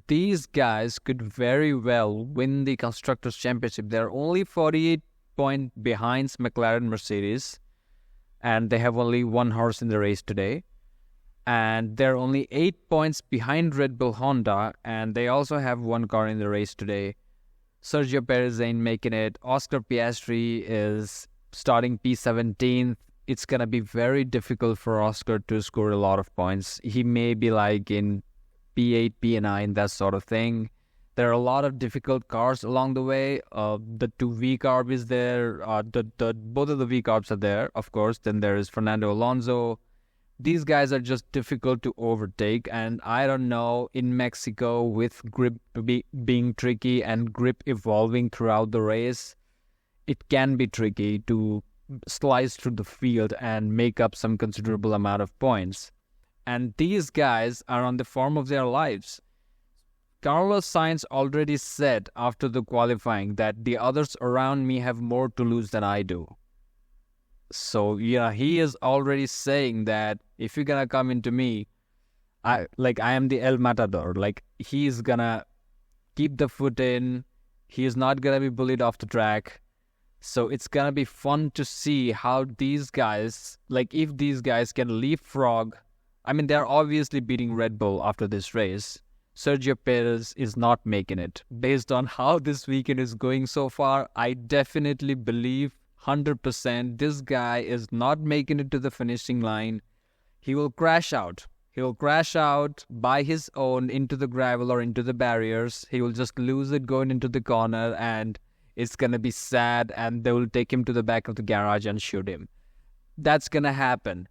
these guys could very well win the Constructors' Championship. They're only 48 points behind McLaren Mercedes, and they have only one horse in the race today. And they're only 8 points behind Red Bull Honda, and they also have one car in the race today. Sergio Perez ain't making it. Oscar Piastri is starting P17th. It's going to be very difficult for Oscar to score a lot of points. He may be like in P8, P9, that sort of thing. There are a lot of difficult cars along the way. The two V-Carb is there. Both of the V-Carbs are there, of course. Then there is Fernando Alonso. These guys are just difficult to overtake. And I don't know, in Mexico, with grip being tricky and grip evolving throughout the race, it can be tricky to slice through the field and make up some considerable amount of points. And these guys are on the form of their lives. Carlos Sainz already said after the qualifying that the others around me have more to lose than I do. So, yeah, he is already saying that if you're going to come into me, I am the El Matador. Like, he's going to keep the foot in. He is not going to be bullied off the track. So it's going to be fun to see how these guys, like if these guys can leapfrog. I mean, they're obviously beating Red Bull after this race. Sergio Perez is not making it. Based on how this weekend is going so far, I definitely believe 100% this guy is not making it to the finishing line. He will crash out. He will crash out by his own into the gravel or into the barriers. He will just lose it going into the corner, and it's going to be sad, and they will take him to the back of the garage and shoot him. That's going to happen.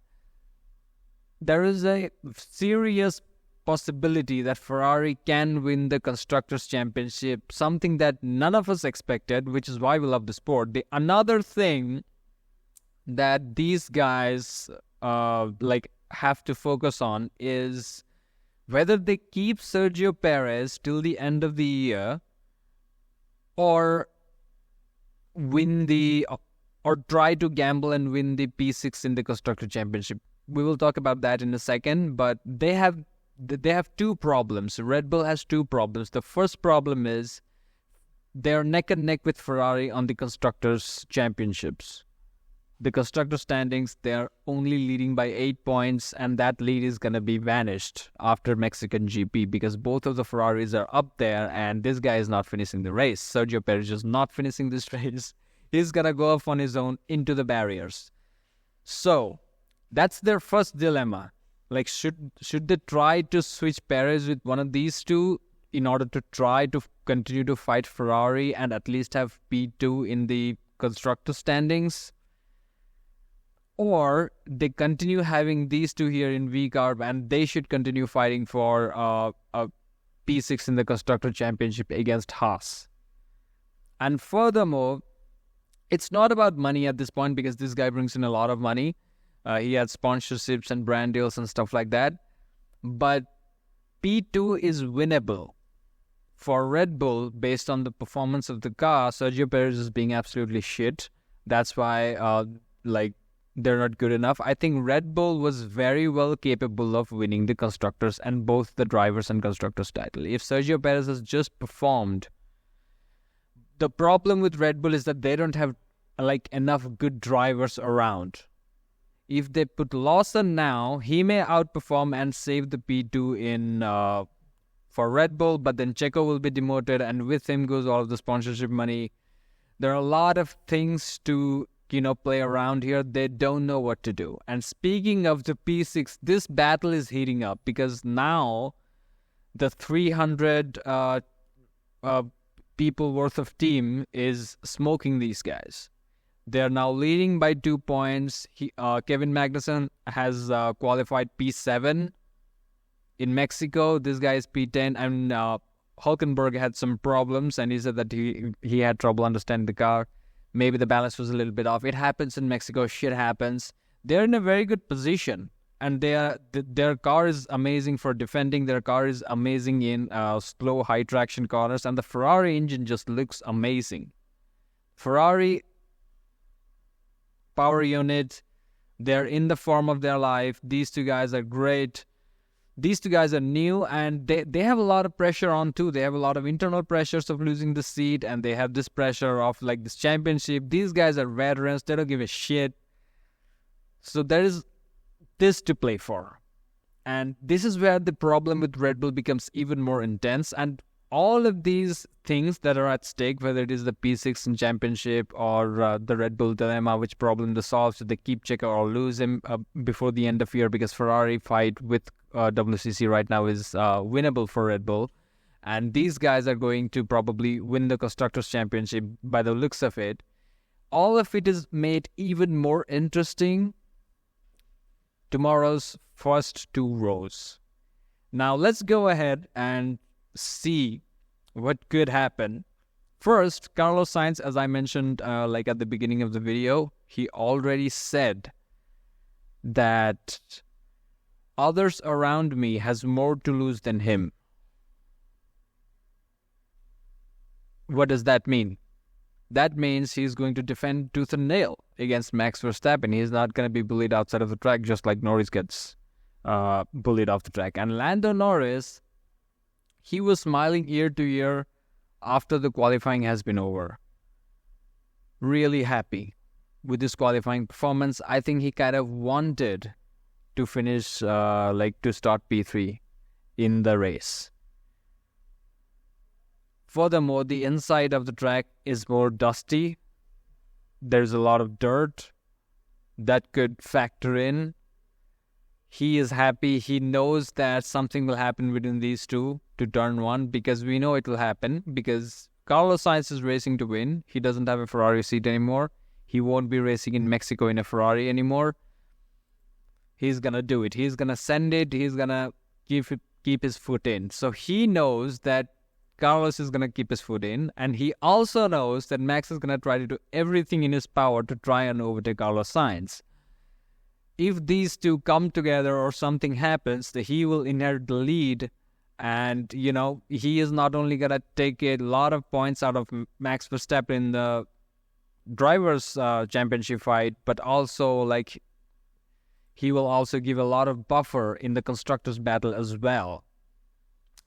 There is a serious possibility that Ferrari can win the Constructors' Championship, something that none of us expected, which is why we love the sport. Another thing that these guys have to focus on is whether they keep Sergio Perez till the end of the year or try to gamble and win the P6 in the Constructor Championship. We will talk about that in a second, but they have two problems. Red Bull has two problems. The first problem is they're neck and neck with Ferrari on the Constructors Championships. The Constructor standings, they're only leading by 8 points, and that lead is going to be vanished after Mexican GP because both of the Ferraris are up there, and this guy is not finishing the race. Sergio Perez is not finishing this race. He's going to go off on his own into the barriers. So, that's their first dilemma. Like, should they try to switch Perez with one of these two in order to try to continue to fight Ferrari and at least have P2 in the Constructor standings? Or they continue having these two here in V-Carb and they should continue fighting for a P6 in the Constructor Championship against Haas. And furthermore, it's not about money at this point because this guy brings in a lot of money. He had sponsorships and brand deals and stuff like that. But P2 is winnable. For Red Bull, based on the performance of the car, Sergio Perez is being absolutely shit. That's why, they're not good enough. I think Red Bull was very well capable of winning the Constructors and both the Drivers and Constructors title. If Sergio Perez has just performed, the problem with Red Bull is that they don't have enough good drivers around. If they put Lawson now, he may outperform and save the P2 for Red Bull, but then Checo will be demoted, and with him goes all of the sponsorship money. There are a lot of things to play around here. They don't know what to do. And speaking of the P6, this battle is heating up because now the 300 people worth of team is smoking these guys. They're now leading by 2 points. Kevin Magnussen has qualified P7 in Mexico. This guy is P10, and Hulkenberg had some problems, and he said that he had trouble understanding the car. Maybe the balance was a little bit off. It happens in Mexico. Shit happens. They're in a very good position, and their car is amazing for defending. Their car is amazing in slow, high traction corners, and the Ferrari engine just looks amazing. Ferrari power unit, they're in the form of their life. These two guys are great. These two guys are new, and they have a lot of pressure on too. They have a lot of internal pressures of losing the seat, and they have this pressure of like this championship. These guys are veterans. They don't give a shit. So there is this to play for. And this is where the problem with Red Bull becomes even more intense. And all of these things that are at stake, whether it is the P6 in championship or the Red Bull dilemma, which problem they solve, so they keep Checo or lose him before the end of year, because Ferrari fight with WCC right now is winnable for Red Bull. And these guys are going to probably win the Constructors' Championship by the looks of it. All of it is made even more interesting tomorrow's first two rows. Now let's go ahead and see what could happen. First, Carlos Sainz, as I mentioned like at the beginning of the video, he already said that others around me has more to lose than him. What does that mean? That means he's going to defend tooth and nail against Max Verstappen. He's not going to be bullied outside of the track, just like Norris gets bullied off the track. And Lando Norris, he was smiling ear to ear after the qualifying has been over. Really happy with his qualifying performance. I think he kind of wanted to finish, to start P3 in the race. Furthermore, the inside of the track is more dusty. There's a lot of dirt that could factor in. He is happy. He knows that something will happen between these two to turn one, because we know it will happen, because Carlos Sainz is racing to win. He doesn't have a Ferrari seat anymore. He won't be racing in Mexico in a Ferrari anymore. He's going to do it. He's going to send it. He's going to keep his foot in. So he knows that Carlos is going to keep his foot in, and he also knows that Max is going to try to do everything in his power to try and overtake Carlos Sainz. If these two come together or something happens, he will inherit the lead, and, he is not only going to take a lot of points out of Max Verstappen in the drivers' championship fight, but also, he will also give a lot of buffer in the constructors' battle as well.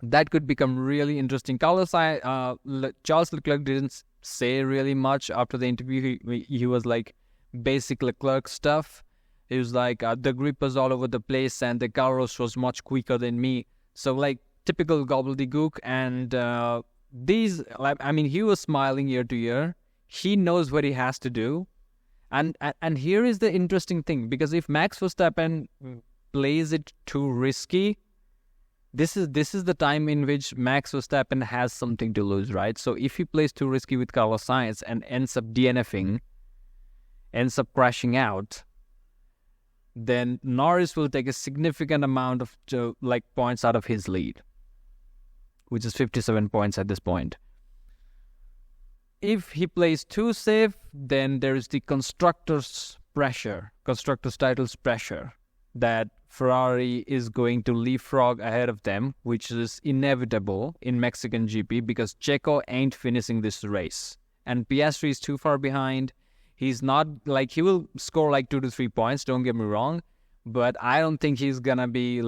That could become really interesting. Charles Leclerc didn't say really much after the interview. He was like basic Leclerc stuff. He was like, the grip was all over the place and the Carlos was much quicker than me. So typical gobbledygook. And he was smiling ear to ear. He knows what he has to do. And here is the interesting thing, because if Max Verstappen plays it too risky, this is the time in which Max Verstappen has something to lose, right? So if he plays too risky with Carlos Sainz and ends up DNFing, ends up crashing out, then Norris will take a significant amount of points out of his lead, which is 57 points at this point. If he plays too safe, then there is the constructors' titles pressure, that Ferrari is going to leapfrog ahead of them, which is inevitable in Mexican GP, because Checo ain't finishing this race. And Piastri is too far behind. He's not, he will score 2 to 3 points, don't get me wrong, but I don't think he's gonna be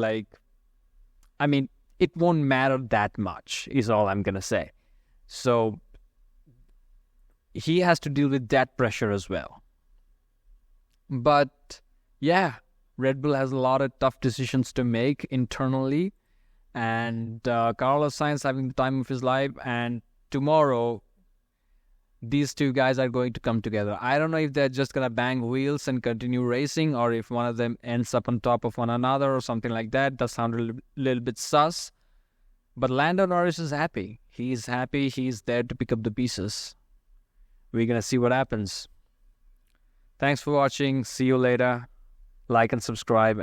it won't matter that much, is all I'm gonna say. So he has to deal with that pressure as well. But yeah, Red Bull has a lot of tough decisions to make internally, and Carlos Sainz having the time of his life, and tomorrow these two guys are going to come together. I don't know if they're just going to bang wheels and continue racing, or if one of them ends up on top of one another or something like that. That sounds a little bit sus. But Lando Norris is happy. He's happy. He's there to pick up the pieces. We're going to see what happens. Thanks for watching. See you later. Like and subscribe.